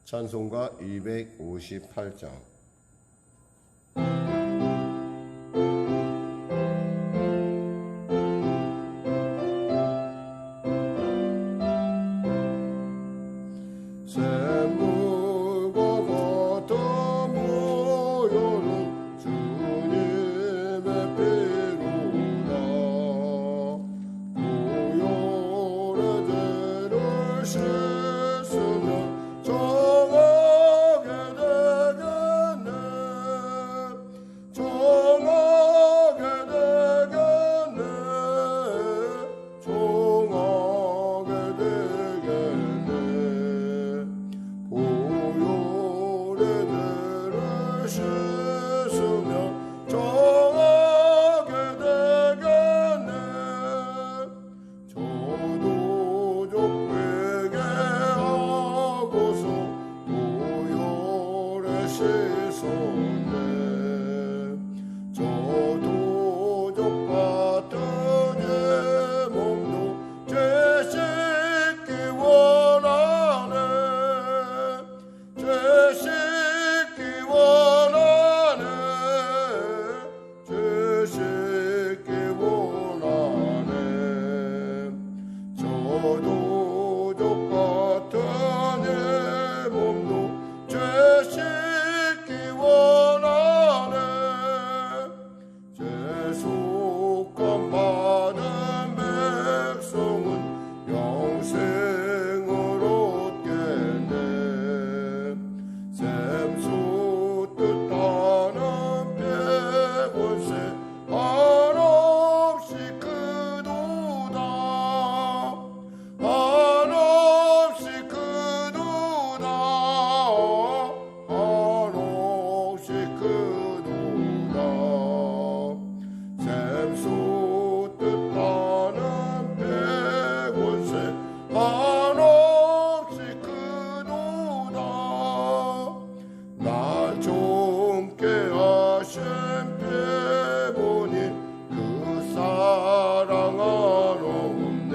찬송가 258장. 샘물과 같아 모여는 주님의 피로라. 보혈의 죄를 씻으면 정하게 되겠네. 정하게 되겠네. 정하게 되겠네. 보혈의 죄를 씻으면 정하게 되겠네. 저도 족회개하고서 보혈에 씻었네. 저도 족같은 예 몸도 죄 씻기 원하네. 죄 씻기 원하네. 죄 씻기 원하네. 저도 족같은 예 몸도 죄 씻기 원하네. 죄속함 받은 백성은 영생을 얻겠네. 샘솟 뜻하는 백원세 한없이 크도다. 한없이 크도다. 한없이 크도다. 샘솟 뜻하는 백원세 한없이 크도다. 날 젊게 하신 배보니 그 사랑 한없네.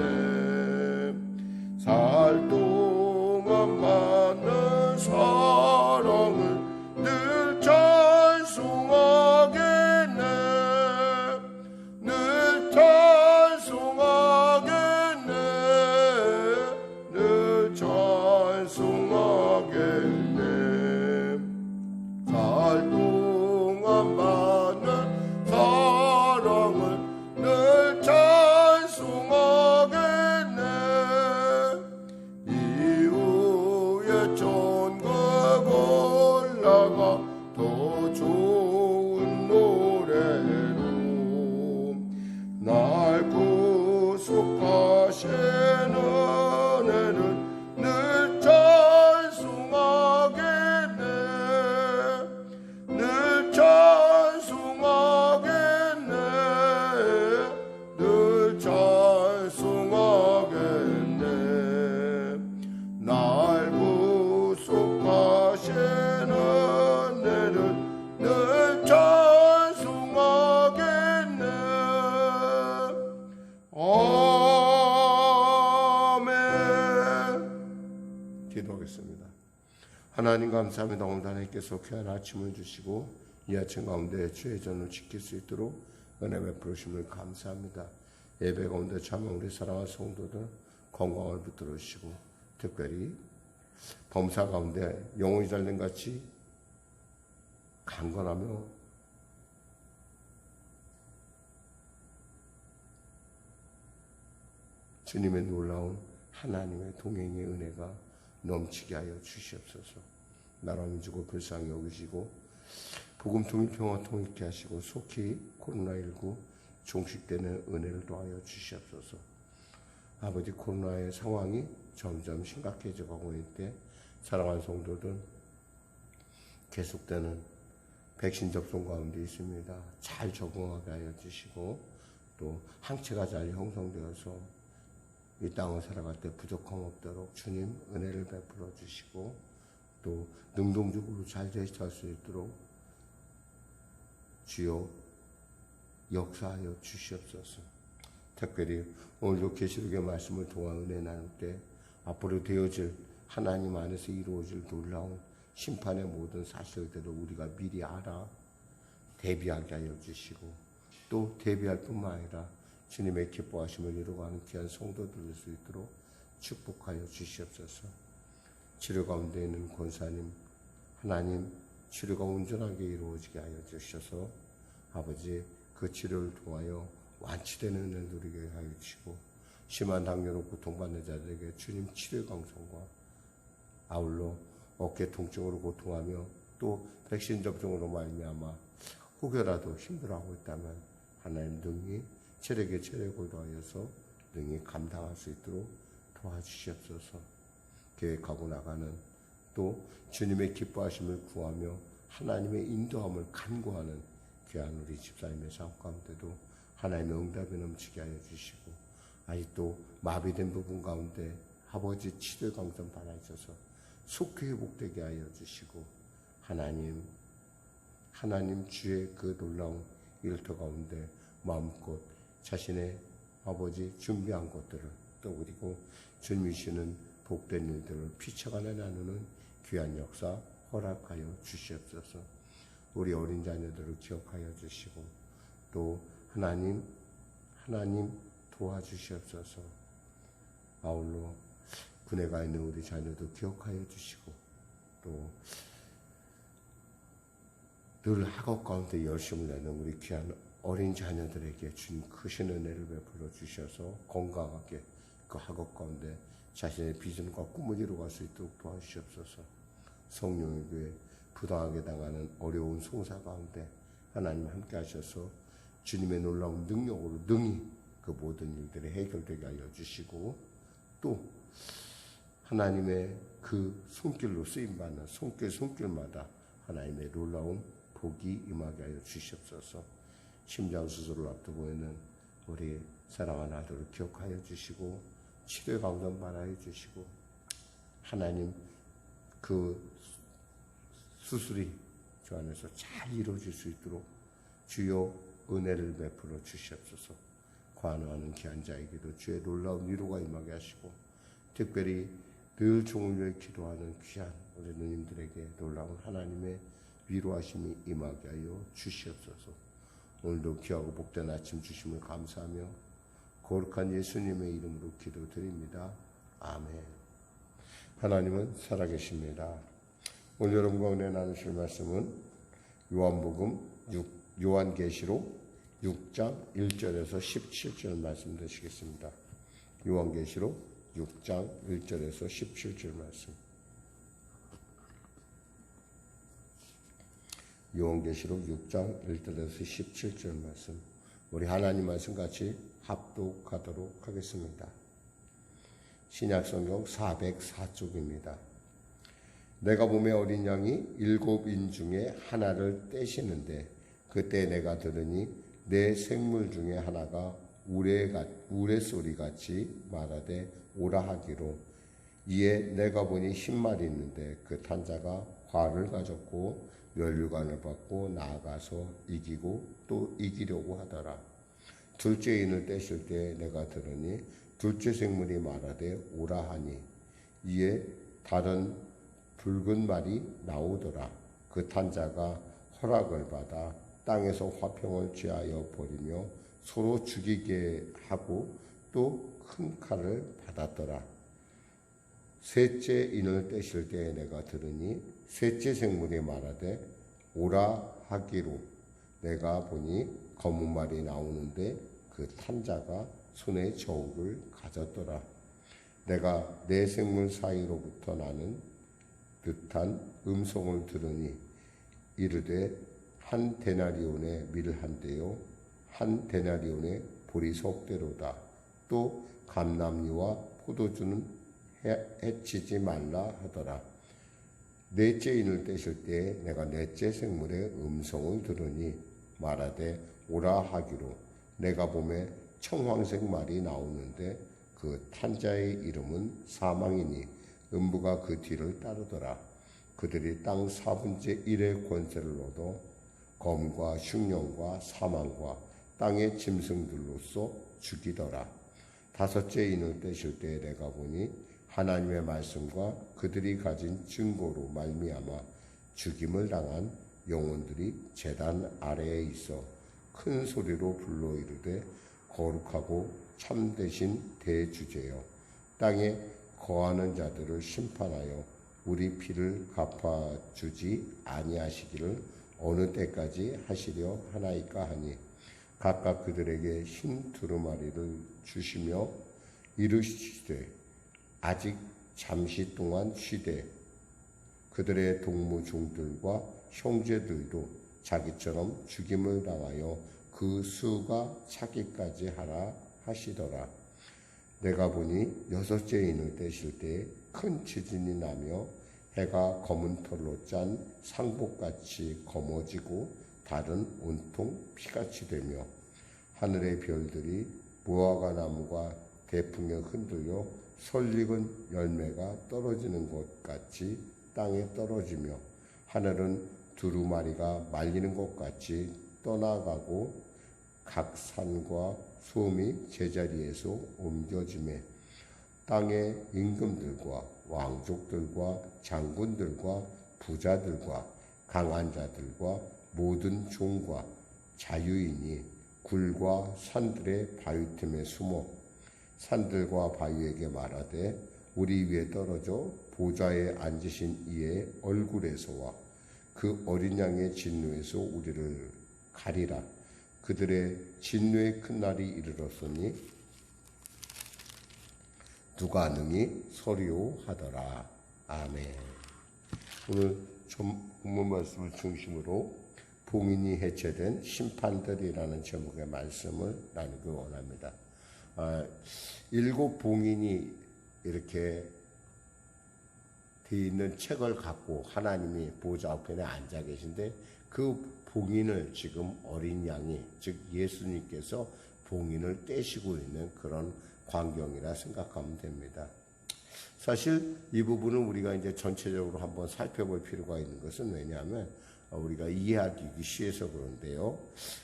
살 동안 받는 사랑을 늘 찬송하겠네. 늘 찬송하겠네. 늘 찬송하겠네. 살 동안 받는 사랑을 늘 찬송하겠네. 이후에 천국 올라가 더 좋은 노래로 날 구속하신 은혜를 늘 찬송하겠네. 늘 찬송하겠네. 늘 찬송하겠네. 날 구속하신 은혜를 늘 찬송하겠네. 아멘. 기도하겠습니다. 하나님 감사합니다. 오늘 하나님께서 귀한 아침을 주시고 이 아침 가운데 주의 전을 지킬 수 있도록 은혜 베풀으심을 감사합니다. 예배 가운데 참 우리 사랑하는 성도들 건강을 붙들어 주시고 특별히 범사 가운데 영혼이 잘된 같이 강건하며 주님의 놀라운 하나님의 동행의 은혜가 넘치게 하여 주시옵소서. 나라 민족을 불쌍히 여기시고 복음 통일 평화 통일케 하시고 속히 코로나19 종식되는 은혜를 더하여 주시옵소서. 아버지, 코로나의 상황이 점점 심각해져 가고 있을 때 사랑하는 성도들 계속되는 백신 접종 가운데 있습니다. 잘 적응하게 하여 주시고 또 항체가 잘 형성되어서 이 땅을 살아갈 때 부족함 없도록 주님 은혜를 베풀어 주시고 또 능동적으로 잘 대처할 수 있도록 주여 역사하여 주시옵소서. 특별히 오늘도 계시록의 말씀을 통한 은혜 나눌 때 앞으로 되어질 하나님 안에서 이루어질 놀라운 심판의 모든 사실들을 우리가 미리 알아 대비하게 하여 주시고, 또 대비할 뿐만 아니라 주님의 기뻐하심을 이루어가는 귀한 성도들 될 수 있도록 축복하여 주시옵소서. 치료 가운데 있는 권사님, 하나님 치료가 온전하게 이루어지게 하여 주셔서 아버지 그 치료를 통하여 완치되는 은혜를 누리게 하여 주시고, 심한 당뇨로 고통받는 자들에게 주님 치료의 강성과 아울러 어깨 통증으로 고통하며 또 백신 접종으로 말미암아 혹여라도 힘들어하고 있다면 하나님 능히 체력에 체력을 더하여서 능히 감당할 수 있도록 도와주시옵소서. 계획하고 나가는 또 주님의 기뻐하심을 구하며 하나님의 인도함을 간구하는 귀한 우리 집사님의 삶 가운데도 하나님의 응답이 넘치게 하여 주시고, 아직도 마비된 부분 가운데 아버지 치료 강성 받아주셔서 속히 회복되게 하여 주시고, 하나님 주의 그 놀라운 일터 가운데 마음껏 자신의 아버지 준비한 것들을 또 그리고 주님이시는 복된 일들을 피쳐가며 나누는 귀한 역사 허락하여 주시옵소서. 우리 어린 자녀들을 기억하여 주시고, 또 하나님 도와주시옵소서. 아울러 군에 가 있는 우리 자녀도 기억하여 주시고, 또 늘 학업 가운데 열심을 내는 우리 귀한 어린 자녀들에게 주님 크신 은혜를 베풀어 주셔서 건강하게 그 학업 가운데 자신의 비전과 꿈을 이루어갈 수 있도록 도와주시옵소서. 성령의 교회 부당하게 당하는 어려운 송사 가운데 하나님 함께 하셔서 주님의 놀라운 능력으로 능히 그 모든 일들이 해결되게 하여 주시고, 또 하나님의 그 손길로 쓰임받는 손길마다 하나님의 놀라운 복이 임하게 하여 주시옵소서. 심장수술을 앞두고 있는 우리 사랑하는 아들을 기억하여 주시고, 치료의 강단 받아여 주시고, 하나님 그 수술이 주 안에서 잘 이루어질 수 있도록 주여 은혜를 베풀어 주시옵소서. 관여하는 귀한 자에게도 주의 놀라운 위로가 임하게 하시고, 특별히 늘 종을 위해 기도하는 귀한 우리 누님들에게 놀라운 하나님의 위로하심이 임하게 하여 주시옵소서. 오늘도 귀하고 복된 아침 주심을 감사하며 거룩한 예수님의 이름으로 기도드립니다. 아멘. 하나님은 살아계십니다. 오늘 여러분과 은혜 나누실 말씀은 요한계시록 6장 1절에서 17절 말씀 되시겠습니다. 요한계시록 6장 1절에서 17절 말씀. 요한계시록 6장 1절에서 17절 말씀. 우리 하나님 말씀 같이 합독하도록 하겠습니다. 신약성경 404쪽입니다. 내가 보매 어린 양이 7인 중에 하나를 떼시는데, 그때 내가 들으니 내 생물 중에 하나가 우레소리같이 말하되 오라 하기로, 이에 내가 보니 10마리 있는데 그 탄자가 활을 가졌고 면류관을 받고 나아가서 이기고 또 이기려고 하더라. 둘째 인을 떼실 때 내가 들으니 둘째 생물이 말하되 오라 하니, 이에 다른 붉은 말이 나오더라. 그 탄자가 허락을 받아 땅에서 화평을 취하여 버리며 서로 죽이게 하고 또 큰 칼을 받았더라. 셋째 인을 떼실 때 내가 들으니 셋째 생물이 말하되 오라 하기로, 내가 보니 검은 말이 나오는데 그 탄자가 손에 저울을 가졌더라. 내가 네 생물 사이로부터 나는 듯한 음성을 들으니 이르되 한 데나리온의 밀 한 대요 한 데나리온의 보리 석 대로다. 또 감람류와 포도주는 해치지 말라 하더라. 넷째 인을 떼실 때 내가 넷째 생물의 음성을 들으니 말하되 오라 하기로, 내가 보매 청황색 말이 나오는데 그 탄자의 이름은 사망이니 음부가 그 뒤를 따르더라. 그들이 땅 4분의 1의 권세를 얻어 검과 흉령과 사망과 땅의 짐승들로서 죽이더라. 다섯째 인을 떼실 때에 내가 보니 하나님의 말씀과 그들이 가진 증거로 말미암아 죽임을 당한 영혼들이 제단 아래에 있어 큰 소리로 불러 이르되 거룩하고 참되신 대주제여 땅에 거하는 자들을 심판하여 우리 피를 갚아주지 아니하시기를 어느 때까지 하시려 하나이까 하니 각각 그들에게 흰 두루마리를 주시며 이르시되 아직 잠시 동안 쉬되 그들의 동무종들과 형제들도 자기처럼 죽임을 당하여 그 수가 차기까지 하라 하시더라. 내가 보니 여섯째 인을 떼실 때에 큰 지진이 나며 해가 검은 털로 짠 상복같이 검어지고 달은 온통 피같이 되며 하늘의 별들이 무화과 나무가 대풍에 흔들려 설익은 열매가 떨어지는 것 같이 땅에 떨어지며 하늘은 두루마리가 말리는 것 같이 떠나가고 각 산과 수음이 제자리에서 옮겨지매 땅의 임금들과 왕족들과 장군들과 부자들과 강한 자들과 모든 종과 자유인이 굴과 산들의 바위 틈에 숨어 산들과 바위에게 말하되 우리 위에 떨어져 보좌에 앉으신 이의 얼굴에서와 그 어린 양의 진노에서 우리를 가리라. 그들의 진노의 큰 날이 이르렀으니 누가 능히 서리오하더라. 아멘. 오늘 본문 말씀을 중심으로 봉인이 해체된 심판들이라는 제목의 말씀을 나누기 원합니다. 7 봉인이 이렇게 되어 있는 책을 갖고 하나님이 보좌 우편에 앉아 계신데 그 봉인을 지금 어린 양이 즉 예수님께서 봉인을 떼시고 있는 그런 광경이라 생각하면 됩니다. 사실 이 부분은 우리가 이제 전체적으로 한번 살펴볼 필요가 있는 것은 왜냐하면 우리가 이해하기 쉬워서 그런데요.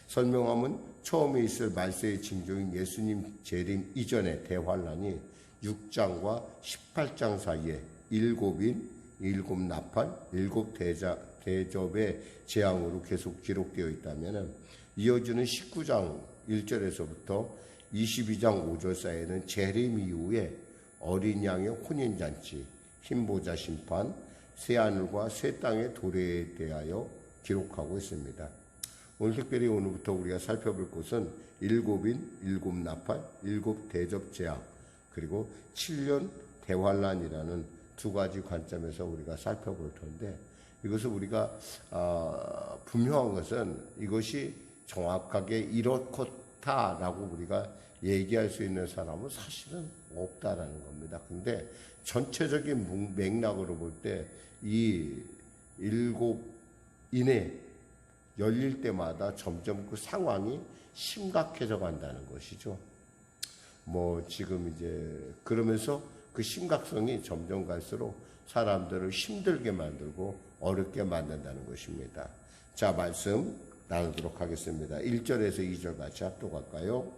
설명하면 처음에 있을 말세의 징조인 예수님 재림 이전의 대환란이 6장과 18장 사이에 7인, 7나팔, 7대접의 재앙으로 계속 기록되어 있다면 이어지는 19장 1절에서부터 22장 5절 사이에는 재림 이후에 어린 양의 혼인잔치, 흰보자 심판, 새하늘과 새 땅의 도래에 대하여 기록하고 있습니다. 오늘 특별히 오늘부터 우리가 살펴볼 것은 7인, 7나팔, 7대접 재앙, 그리고 7년 대환란이라는 두 가지 관점에서 우리가 살펴볼 텐데 이것을 우리가 분명한 것은 이것이 정확하게 이렇다라고 우리가 얘기할 수 있는 사람은 사실은 없다라는 겁니다. 근데 전체적인 맥락으로 볼 때 이 7인에 열릴 때마다 점점 그 상황이 심각해져 간다는 것이죠. 뭐 지금 이제 그러면서 그 심각성이 점점 갈수록 사람들을 힘들게 만들고 어렵게 만든다는 것입니다. 자, 말씀 나누도록 하겠습니다. 1절에서 2절 같이 합독할까요?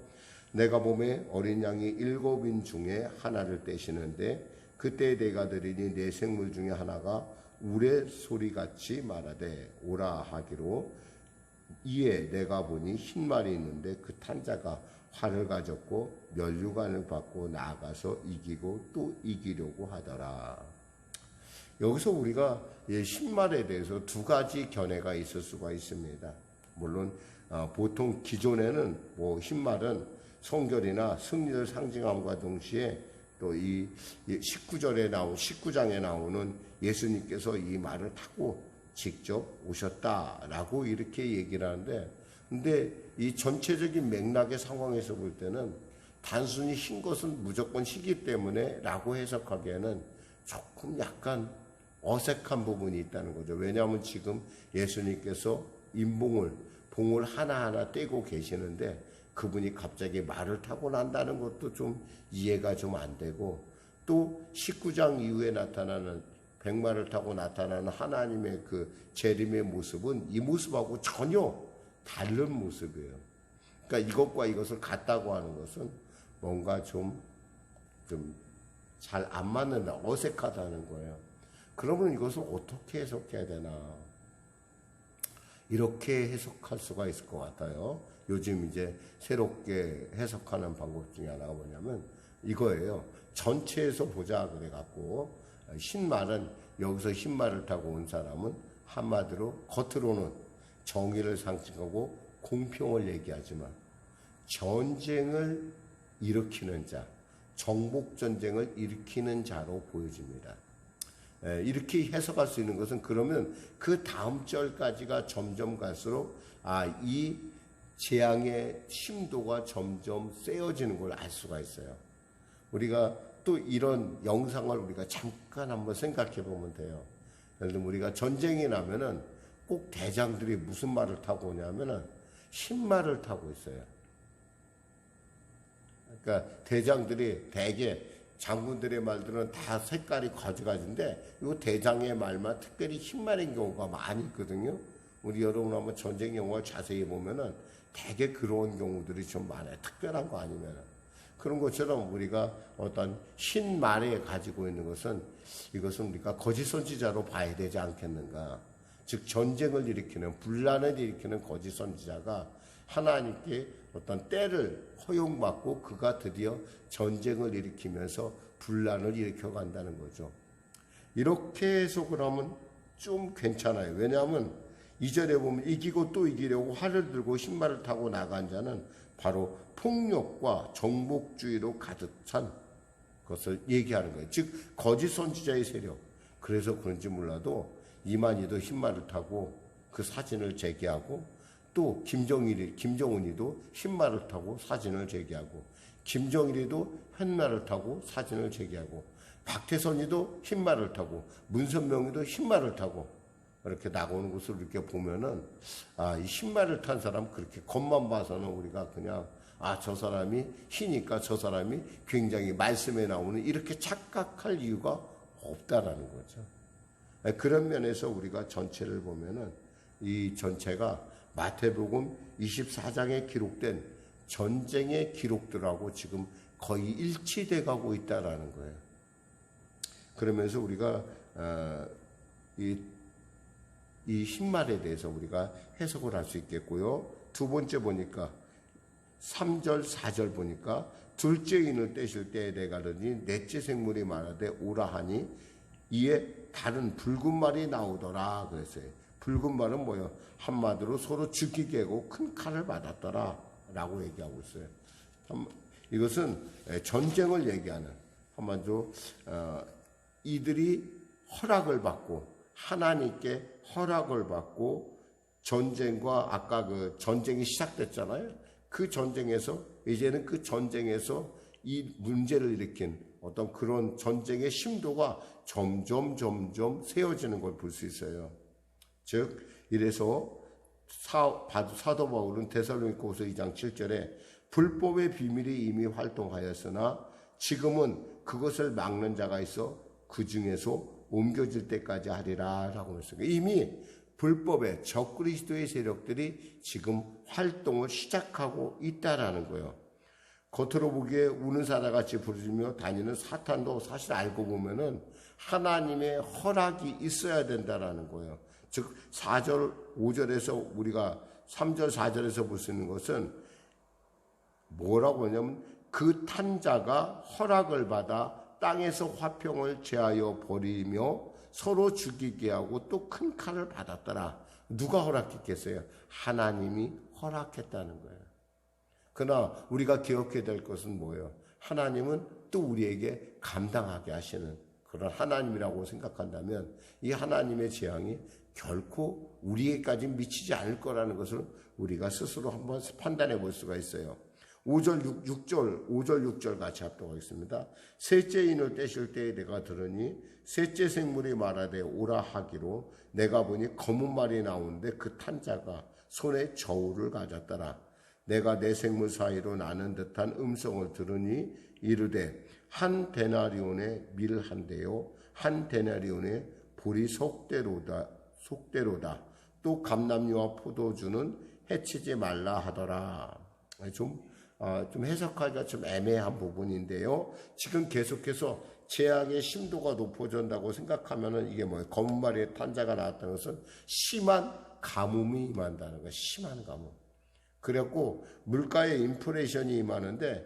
내가 보매 어린 양이 7인 중에 하나를 떼시는데 그때 내가 들으니 내 생물 중에 하나가 우레 소리같이 말하되 오라 하기로 이에 내가 보니 흰 말이 있는데 그 탄자가 활을 가졌고 면류관을 받고 나아가서 이기고 또 이기려고 하더라. 여기서 우리가 흰말에 대해서 두 가지 견해가 있을 수가 있습니다. 물론 보통 기존에는 흰말은 성결이나 승리를 상징함과 동시에 또 이 19장에 나오는 예수님께서 이 말을 타고 직접 오셨다라고 이렇게 얘기를 하는데, 근데 이 전체적인 맥락의 상황에서 볼 때는 단순히 흰 것은 무조건 희기 때문에 라고 해석하기에는 조금 약간 어색한 부분이 있다는 거죠. 왜냐하면 지금 예수님께서 봉을 하나하나 떼고 계시는데 그분이 갑자기 말을 타고 난다는 것도 좀 이해가 좀 안 되고, 또 19장 이후에 나타나는 백마를 타고 나타나는 하나님의 그 재림의 모습은 이 모습하고 전혀 다른 모습이에요. 그러니까 이것과 이것을 같다고 하는 것은 뭔가 좀 잘 안 맞는다, 어색하다는 거예요. 그러면 이것을 어떻게 해석해야 되나? 이렇게 해석할 수가 있을 것 같아요. 요즘 이제 새롭게 해석하는 방법 중에 하나가 뭐냐면 이거예요. 전체에서 보자 그래갖고 신말은 여기서 흰말을 타고 온 사람은 한마디로 겉으로는 정의를 상징하고 공평을 얘기하지만 전쟁을 일으키는 자, 정복전쟁을 일으키는 자로 보여집니다. 이렇게 해석할 수 있는 것은 그러면 그 다음 절까지가 점점 갈수록 이 재앙의 심도가 점점 세어지는 걸 알 수가 있어요. 우리가 또 이런 영상을 우리가 잠깐 한번 생각해 보면 돼요. 예를 들면 우리가 전쟁이 나면은 꼭 대장들이 무슨 말을 타고 오냐면은 흰말을 타고 있어요. 그러니까 대장들이 대개 장군들의 말들은 다 색깔이 가지가지인데 이 대장의 말만 특별히 흰말인 경우가 많이 있거든요. 우리 여러분 한번 전쟁 영화 자세히 보면은 되게 그런 경우들이 좀 많아요. 특별한 거 아니면. 그런 것처럼 우리가 어떤 흰말에 가지고 있는 것은 이것은 우리가 거짓 선지자로 봐야 되지 않겠는가. 즉 전쟁을 일으키는, 분란을 일으키는 거짓 선지자가 하나님께 어떤 때를 허용받고 그가 드디어 전쟁을 일으키면서 분란을 일으켜 간다는 거죠. 이렇게 해석을 하면 좀 괜찮아요. 왜냐하면 2절에 보면 이기고 또 이기려고 활을 들고 신발을 타고 나간 자는 바로 폭력과 정복주의로 가득 찬 것을 얘기하는 거예요. 즉 거짓 선지자의 세력. 그래서 그런지 몰라도 이만희도 흰말을 타고 그 사진을 제기하고 또 김정은이도 흰말을 타고 사진을 제기하고 김정일이도 흰말을 타고 사진을 제기하고 박태선이도 흰말을 타고 문선명이도 흰말을 타고 이렇게 나오는 것을 이렇게 보면은 이 흰말을 탄 사람 그렇게 겉만 봐서는 우리가 그냥 저 사람이 희니까 저 사람이 굉장히 말씀에 나오는 이렇게 착각할 이유가 없다라는 거죠. 그런 면에서 우리가 전체를 보면은 이 전체가 마태복음 24장에 기록된 전쟁의 기록들하고 지금 거의 일치돼 가고 있다라는 거예요. 그러면서 우리가 이 흰말에 대해서 우리가 해석을 할 수 있겠고요. 두 번째 보니까 3절 4절 보니까 둘째 인을 떼실 때에 내가더니 넷째 생물이 말하되 오라 하니 이에 다른 붉은 말이 나오더라 그랬어요. 붉은 말은 뭐예요? 한마디로 서로 죽이게 하고 큰 칼을 받았더라 라고 얘기하고 있어요. 이것은 전쟁을 얘기하는 한마디로 이들이 허락을 받고 하나님께 허락을 받고 전쟁과 아까 그 전쟁이 시작됐잖아요. 그 전쟁에서 이제는 그 전쟁에서 이 문제를 일으킨 어떤 그런 전쟁의 심도가 점점 세워지는 걸 볼 수 있어요. 즉 이래서 사도 바울은 데살로니가후서 2장 7절에 불법의 비밀이 이미 활동하였으나 지금은 그것을 막는 자가 있어 그 중에서 옮겨질 때까지 하리라 라고 했습니다. 이미 불법의 적그리스도의 세력들이 지금 활동을 시작하고 있다라는 거예요. 겉으로 보기에 우는 사자같이 부르짖며 다니는 사탄도 사실 알고 보면은 하나님의 허락이 있어야 된다라는 거예요. 즉 4절 5절에서 우리가 3절 4절에서 볼 수 있는 것은 뭐라고 하냐면 그 탄자가 허락을 받아 땅에서 화평을 제하여 버리며 서로 죽이게 하고 또 큰 칼을 받았더라. 누가 허락했겠어요? 하나님이 허락했다는 거예요. 그러나 우리가 기억해야 될 것은 뭐예요? 하나님은 또 우리에게 감당하게 하시는 그런 하나님이라고 생각한다면 이 하나님의 재앙이 결코 우리에게까지 미치지 않을 거라는 것을 우리가 스스로 한번 판단해 볼 수가 있어요. 5절 6절 같이 합독하겠습니다. 셋째 인을 떼실 때에 내가 들으니 셋째 생물이 말하되 오라 하기로 내가 보니 검은 말이 나오는데 그 탄자가 손에 저울을 가졌더라. 내가 내 생물 사이로 나는 듯한 음성을 들으니 이르되 한 데나리온의 밀 한 대요 한 데나리온의 보리 속대로다 또 감람류와 포도주는 해치지 말라 하더라. 좀 좀 해석하기가 좀 애매한 부분인데요. 지금 계속해서 재앙의 심도가 높아진다고 생각하면은 이게 뭐예요? 검은 마리의 탄자가 나왔다는 것은 심한 가뭄이 임한다는 거예요. 심한 가뭄. 그래갖고 물가의 인플레이션이 임하는데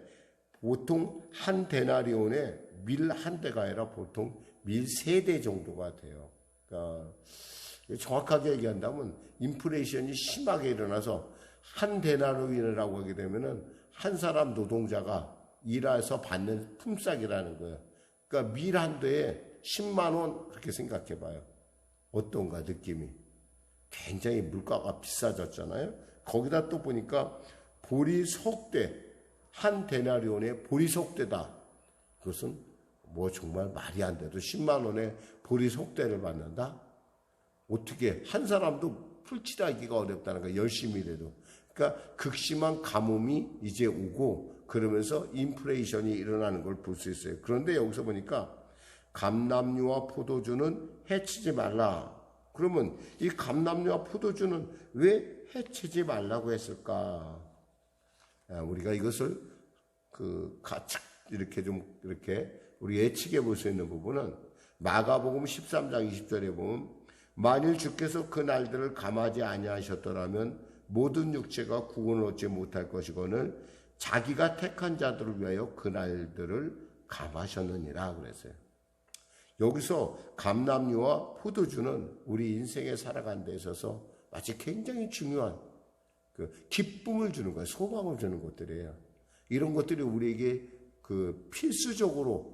보통 한 데나리온에 밀 한 대가 아니라 보통 밀 3대 정도가 돼요. 그러니까 정확하게 얘기한다면 인플레이션이 심하게 일어나서 한 데나리온이라고 하게 되면은 한 사람 노동자가 일해서 받는 품삯이라는 거예요. 그러니까 밀 한 대에 10만 원 그렇게 생각해 봐요. 어떤가 느낌이. 굉장히 물가가 비싸졌잖아요. 거기다 또 보니까 보리석대, 한 데나리온에 보리석대다. 그것은 뭐 정말 말이 안 돼도 10만 원에 보리석대를 받는다? 어떻게 한 사람도 풀칠하기가 어렵다는 거야. 열심히 일해도. 그러니까 극심한 가뭄이 이제 오고 그러면서 인플레이션이 일어나는 걸 볼 수 있어요. 그런데 여기서 보니까 감람류와 포도주는 해치지 말라. 그러면 이 감람류와 포도주는 왜 해치지 말라고 했을까? 우리가 이것을 같이 이렇게 우리 예측해 볼 수 있는 부분은 마가복음 13장 20절에 보면 만일 주께서 그 날들을 감하지 아니하셨더라면 모든 육체가 구원을 얻지 못할 것이거늘 자기가 택한 자들을 위하여 그 날들을 감하셨느니라 그랬어요. 여기서 감람류와 포도주는 우리 인생에 살아가는 데 있어서 마치 굉장히 중요한 기쁨을 주는 거예요. 소망을 주는 것들이에요. 이런 것들이 우리에게 필수적으로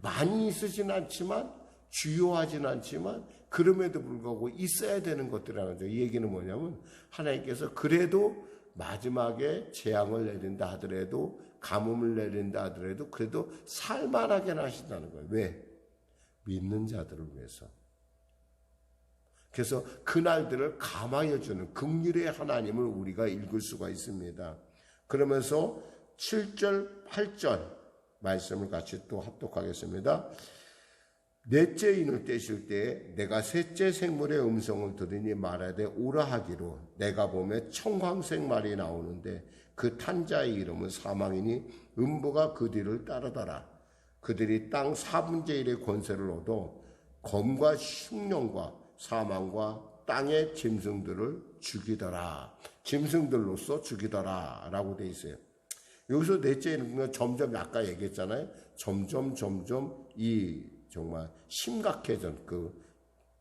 많이 있으진 않지만 주요하진 않지만 그럼에도 불구하고 있어야 되는 것들이라는 거죠. 이 얘기는 뭐냐면 하나님께서 그래도 마지막에 재앙을 내린다 하더라도 가뭄을 내린다 하더라도 그래도 살만하게 하신다는 거예요. 왜? 믿는 자들을 위해서. 그래서 그날들을 감하여 주는 긍휼의 하나님을 우리가 읽을 수가 있습니다. 그러면서 7절, 8절 말씀을 같이 또 합독하겠습니다. 넷째 인을 떼실 때에 내가 셋째 생물의 음성을 들으니 말하되 오라 하기로 내가 보매 청황색 말이 나오는데 그 탄자의 이름은 사망이니 음부가 그 뒤를 따르더라. 그들이 땅 4분의 1의 권세를 얻어 검과 흉령과 사망과 땅의 짐승들을 죽이더라. 짐승들로서 죽이더라 라고 돼 있어요. 여기서 넷째 인은 점점 아까 얘기했잖아요. 점점 이 정말 심각해진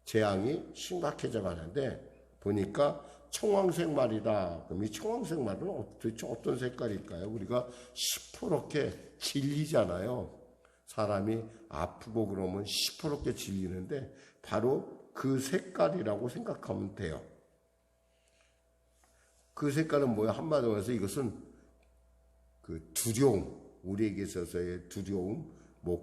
재앙이 심각해져 가는데 보니까 청황색 말이다. 그럼 이 청황색 말은 도대체 어떤 색깔일까요? 우리가 시퍼렇게 질리잖아요. 사람이 아프고 그러면 시퍼렇게 질리는데 바로 그 색깔이라고 생각하면 돼요. 그 색깔은 뭐예요? 한마디로 해서 이것은 두려움, 우리에게 있어서의 두려움,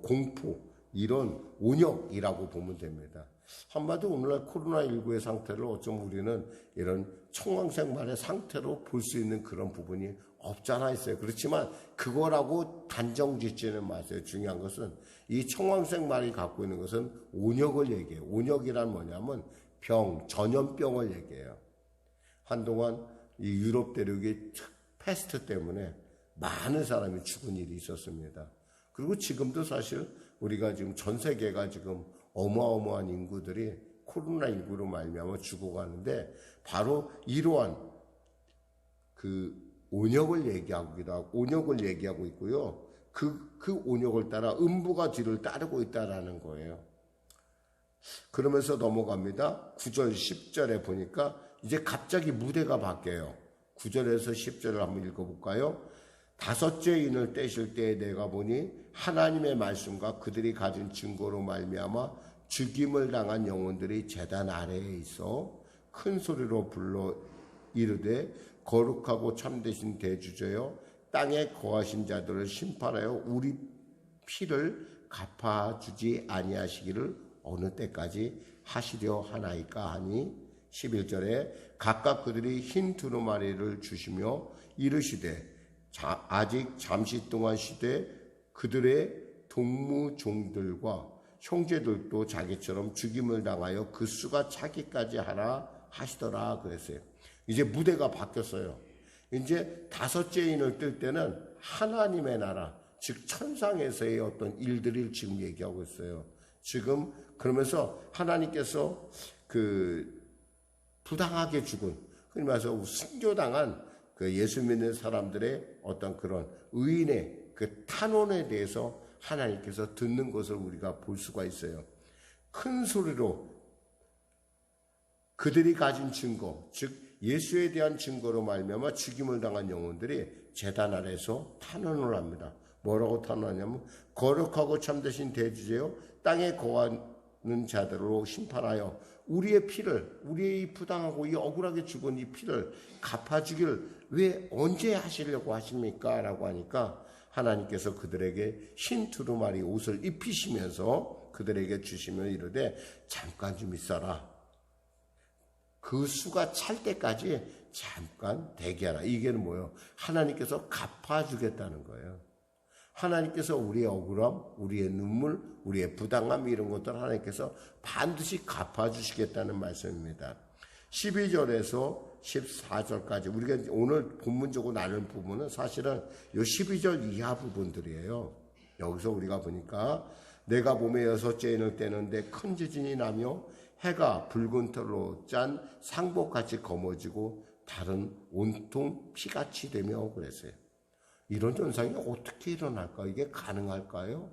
공포, 이런 온역이라고 보면 됩니다. 한마디로 오늘날 코로나19의 상태를 어쩌면 우리는 이런 청황색 말의 상태로 볼 수 있는 그런 부분이 없잖아 있어요. 그렇지만 그거라고 단정 짓지는 마세요. 중요한 것은 이 청황색 말이 갖고 있는 것은 온역을 얘기해요. 온역이란 뭐냐면 전염병을 얘기해요. 한동안 이 유럽 대륙의 패스트 때문에 많은 사람이 죽은 일이 있었습니다. 그리고 지금도 사실 우리가 지금 전 세계가 지금 어마어마한 인구들이 코로나19로 말미암아 죽어가는데 바로 이러한 온역을 얘기하고 있고요. 그 온역을 따라 음부가 뒤를 따르고 있다라는 거예요. 그러면서 넘어갑니다. 9절, 10절에 보니까 이제 갑자기 무대가 바뀌어요. 9절에서 10절을 한번 읽어볼까요? 다섯째 인을 떼실 때에 내가 보니 하나님의 말씀과 그들이 가진 증거로 말미암아 죽임을 당한 영혼들이 제단 아래에 있어 큰 소리로 불러 이르되 거룩하고 참되신 대주저여 땅에 거하신 자들을 심판하여 우리 피를 갚아주지 아니하시기를 어느 때까지 하시려 하나이까 하니 11절에 각각 그들이 흰 두루마리를 주시며 이르시되 아직 잠시 동안 쉬되 그들의 동무종들과 형제들도 자기처럼 죽임을 당하여 그 수가 차기까지 하라 하시더라 그랬어요. 이제 무대가 바뀌었어요. 이제 다섯째 인을 뜰 때는 하나님의 나라, 즉 천상에서의 어떤 일들을 지금 얘기하고 있어요. 지금 그러면서 하나님께서 부당하게 죽은, 그러니 말해서 순교당한 그 예수 믿는 사람들의 어떤 그런 의인의 그 탄원에 대해서 하나님께서 듣는 것을 우리가 볼 수가 있어요. 큰 소리로 그들이 가진 증거, 즉 예수에 대한 증거로 말미암아 죽임을 당한 영혼들이 제단 아래서 탄원을 합니다. 뭐라고 탄원하냐면 거룩하고 참되신 대주제여 땅에 거하는 자들로 심판하여 우리의 피를, 우리의 이 부당하고 이 억울하게 죽은 이 피를 갚아주길 왜 언제 하시려고 하십니까? 라고 하니까 하나님께서 그들에게 흰 두루마리 옷을 입히시면서 그들에게 주시며 이르되 잠깐 좀 있어라. 그 수가 찰 때까지 잠깐 대기하라. 이게 뭐예요? 하나님께서 갚아주겠다는 거예요. 하나님께서 우리의 억울함, 우리의 눈물, 우리의 부당함 이런 것들 하나님께서 반드시 갚아주시겠다는 말씀입니다. 12절에서 14절까지 우리가 오늘 본문적으로 나눌 부분은 사실은 이 12절 이하 부분들이에요. 여기서 우리가 보니까 내가 봄에 여섯째 인을 떼는데 큰 지진이 나며 해가 붉은 털로 짠 상복같이 검어지고 달은 온통 피같이 되며 그랬어요. 이런 현상이 어떻게 일어날까? 이게 가능할까요?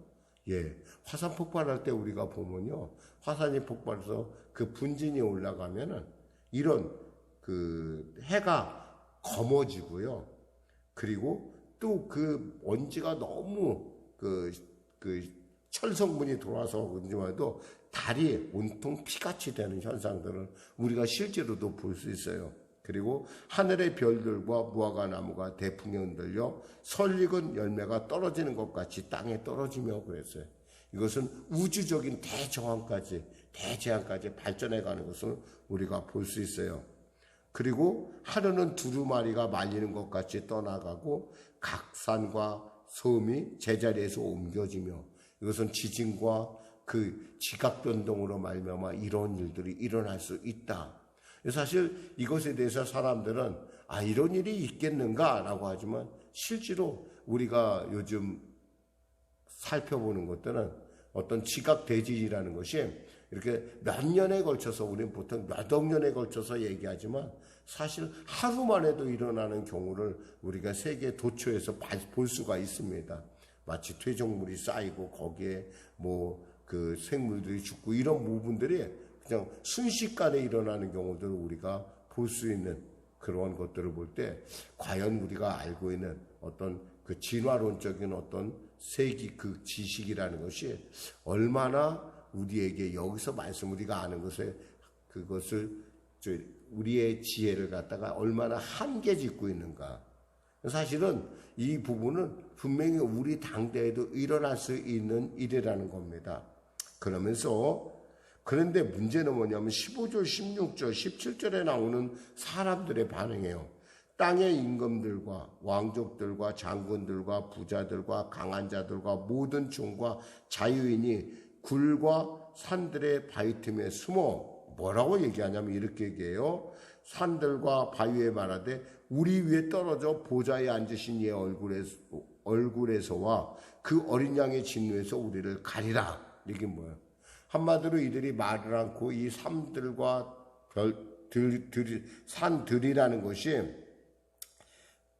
예, 화산 폭발할 때 우리가 보면요, 화산이 폭발해서 그 분진이 올라가면은 이런 그 해가 검어지고요. 그리고 또 그 먼지가 너무 그 철성분이 돌아서 그런지만 해도 달이 온통 피같이 되는 현상들을 우리가 실제로도 볼 수 있어요. 그리고 하늘의 별들과 무화과 나무가 대풍에 흔들려 설익은 열매가 떨어지는 것 같이 땅에 떨어지며 그랬어요. 이것은 우주적인 대재앙까지 발전해 가는 것을 우리가 볼 수 있어요. 그리고 하늘은 두루마리가 말리는 것 같이 떠나가고 각 산과 섬이 제자리에서 옮겨지며 이것은 지진과 그 지각 변동으로 말미암아 이런 일들이 일어날 수 있다. 사실 이것에 대해서 사람들은 이런 일이 있겠는가라고 하지만 실제로 우리가 요즘 살펴보는 것들은 어떤 지각 대지진이라는 것이 이렇게 몇 년에 걸쳐서 우리는 보통 몇억 년에 걸쳐서 얘기하지만 사실 하루 만에도 일어나는 경우를 우리가 세계 도처에서 볼 수가 있습니다. 마치 퇴적물이 쌓이고 거기에 그 생물들이 죽고 이런 부분들이 그냥 순식간에 일어나는 경우들을 우리가 볼 수 있는 그런 것들을 볼 때 과연 우리가 알고 있는 어떤 그 진화론적인 어떤 세기 그 지식이라는 것이 얼마나 우리에게 여기서 말씀 우리가 아는 것에 그것을 우리의 지혜를 갖다가 얼마나 한계 짓고 있는가. 사실은 이 부분은 분명히 우리 당대에도 일어날 수 있는 일이라는 겁니다. 그런데 문제는 뭐냐면 15절, 16절, 17절에 나오는 사람들의 반응이에요. 땅의 임금들과 왕족들과 장군들과 부자들과 강한 자들과 모든 종과 자유인이 굴과 산들의 바위 틈에 숨어 뭐라고 얘기하냐면 이렇게 얘기해요. 산들과 바위에 말하되 우리 위에 떨어져 보좌에 앉으신 이의 얼굴에서와 그 어린 양의 진노에서 우리를 가리라. 이게 뭐예요? 한마디로 이들이 말을 않고 이 산들과 산들이라는 것이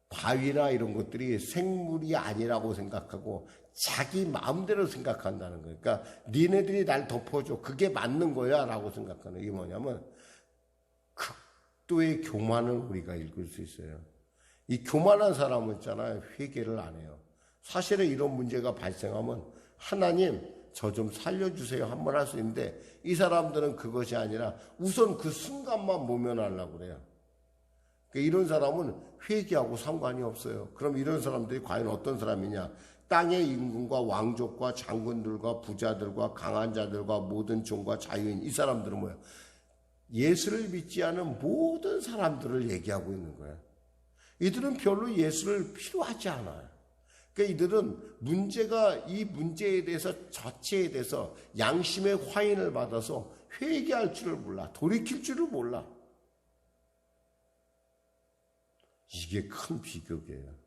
바위나 이런 것들이 생물이 아니라고 생각하고 자기 마음대로 생각한다는 거예요. 그러니까 니네들이 날 덮어줘. 그게 맞는 거야 라고 생각하는 이게 뭐냐면 극도의 교만을 우리가 읽을 수 있어요. 이 교만한 사람은 있잖아요. 회개를 안 해요. 사실은 이런 문제가 발생하면 하나님 저 좀 살려주세요 한번 할 수 있는데 이 사람들은 그것이 아니라 우선 그 순간만 모면하려고 그래요. 그러니까 이런 사람은 회개하고 상관이 없어요. 그럼 이런 사람들이 과연 어떤 사람이냐? 땅의 임금과 왕족과 장군들과 부자들과 강한 자들과 모든 종과 자유인 이 사람들은 뭐예요? 예수를 믿지 않은 모든 사람들을 얘기하고 있는 거예요. 이들은 별로 예수를 필요하지 않아요. 그러니까 이들은 이 문제에 대해서 자체에 대해서 양심의 화인을 받아서 회개할 줄을 몰라. 돌이킬 줄을 몰라. 이게 큰 비극이에요.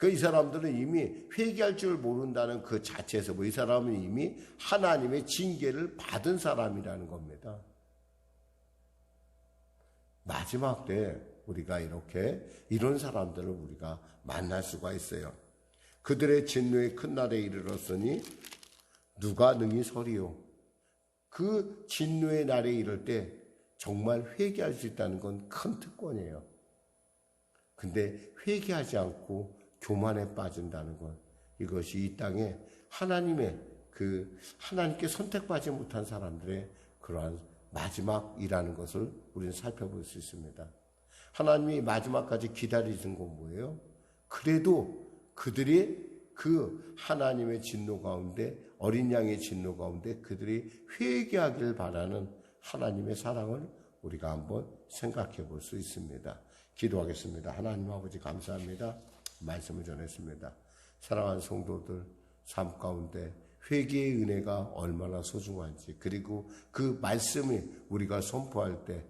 이 사람들은 이미 회개할 줄 모른다는 그 자체에서 이 사람은 이미 하나님의 징계를 받은 사람이라는 겁니다. 마지막 때 우리가 이런 사람들을 우리가 만날 수가 있어요. 그들의 진노의 큰 날에 이르렀으니 누가 능히 서리요. 그 진노의 날에 이를 때 정말 회개할 수 있다는 건 큰 특권이에요. 근데 회개하지 않고 교만에 빠진다는 것, 이것이 이 땅에 하나님께 선택받지 못한 사람들의 그러한 마지막이라는 것을 우리는 살펴볼 수 있습니다. 하나님이 마지막까지 기다리신 건 뭐예요? 그래도 그들이 그 하나님의 진노 가운데, 어린 양의 진노 가운데 그들이 회개하길 바라는 하나님의 사랑을 우리가 한번 생각해 볼 수 있습니다. 기도하겠습니다. 하나님 아버지 감사합니다. 말씀을 전했습니다. 사랑하는 성도들 삶 가운데 회개의 은혜가 얼마나 소중한지, 그리고 그 말씀이 우리가 선포할 때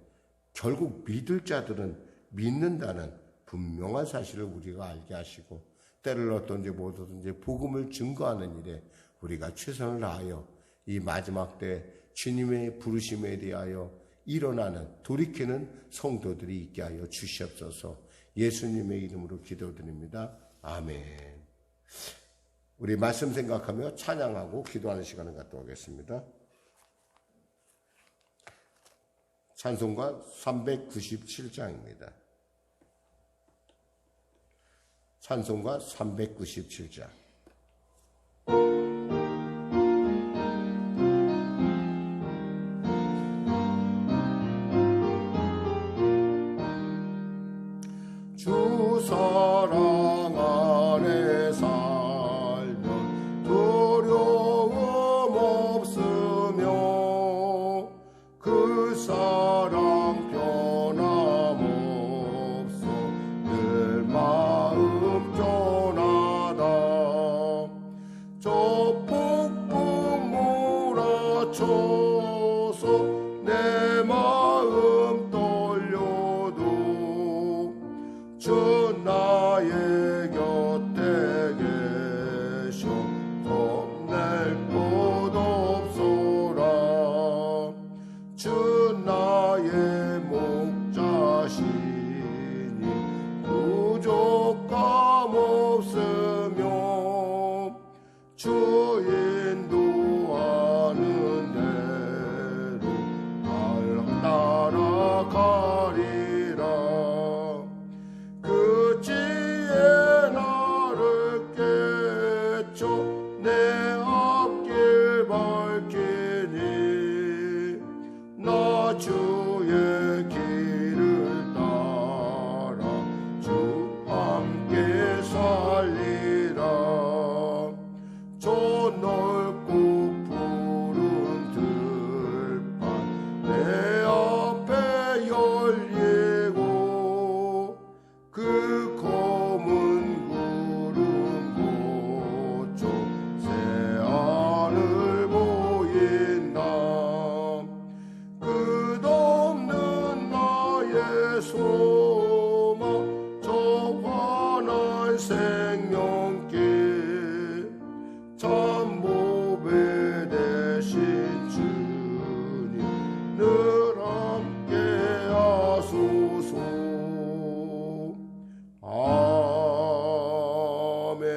결국 믿을 자들은 믿는다는 분명한 사실을 우리가 알게 하시고, 때를 어떤지 뭐든지 복음을 증거하는 일에 우리가 최선을 다하여 이 마지막 때 주님의 부르심에 대하여 일어나는, 돌이키는 성도들이 있게 하여 주시옵소서. 예수님의 이름으로 기도드립니다. 아멘. 우리 말씀 생각하며 찬양하고 기도하는 시간을 갖도록 하겠습니다. 찬송가 397장입니다. 찬송가 397장. 주 사랑 안에 살면 두려움 없으며 그 사랑 변함없어 늘 마음 편하다. 저 폭풍 몰아쳐서 내 마음 떨려도 주 나의 곁에 계셔 겁낼 것 없소라. 주 나의 목자시니 부족함 없으며 주 인도하는 대로 따라가리라. 그 지혜 나를 깨쳐 내 앞길 밝히니 나 주의 길을 따라 주 함께 살리라. 저 넓고 푸른 들판 내 앞에 열리고 그 검은 구름 고쳐 새하늘 보인다. 끝없는 나의 소망 저 환한 생명길 참 보배 되신 주님 늘 함께 하소서. 아멘.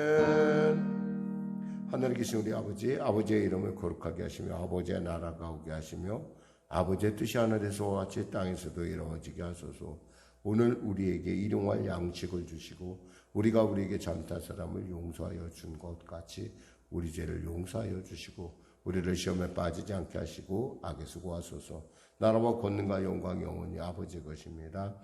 하늘에 계신 우리 아버지, 아버지의 이름을 거룩하게 하시며 아버지의 나라가 오게 하시며 아버지의 뜻이 하늘에서와 같이 땅에서도 이루어지게 하소서. 오늘 우리에게 일용할 양식을 주시고 우리가 우리에게 잘못한 사람을 용서하여 준 것 같이 우리 죄를 용서하여 주시고 우리를 시험에 빠지지 않게 하시고 악에서 구하소서. 나라와 권능과 영광 영원히 아버지 것입니다.